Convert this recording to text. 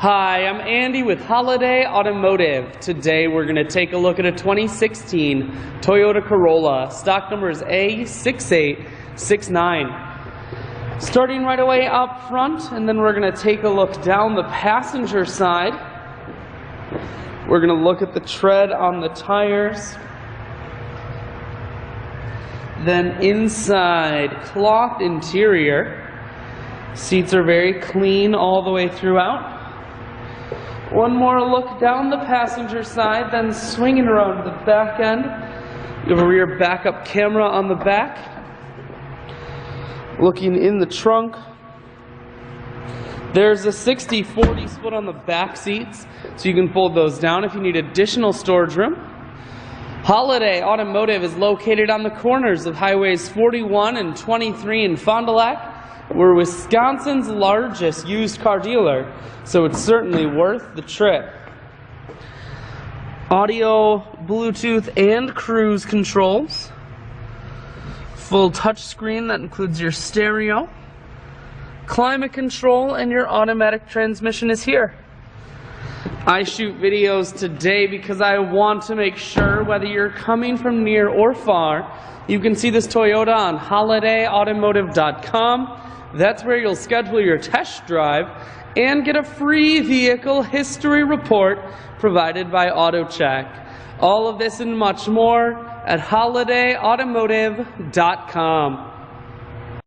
Hi, I'm Andy with Holiday Automotive. Today we're going to take a look at a 2016 Toyota Corolla. Stock number is A6869. Starting right away up front, and then we're going to take a look down the passenger side. We're going to look at the tread on the tires. Then inside, cloth interior. Seats are very clean all the way throughout. One more look down the passenger side, then swinging around to the back end. You have a rear backup camera on the back. Looking in the trunk, there's a 60-40 split on the back seats, so you can fold those down if you need additional storage room. Holiday Automotive is located on the corners of Highways 41 and 23 in Fond du Lac. We're Wisconsin's largest used car dealer, so it's certainly worth the trip. Audio, Bluetooth, and cruise controls. Full touchscreen that includes your stereo. Climate control and your automatic transmission is here. I shoot videos today because I want to make sure whether you're coming from near or far, you can see this Toyota on holidayautomotive.com. That's where you'll schedule your test drive and get a free vehicle history report provided by AutoCheck. All of this and much more at holidayautomotive.com.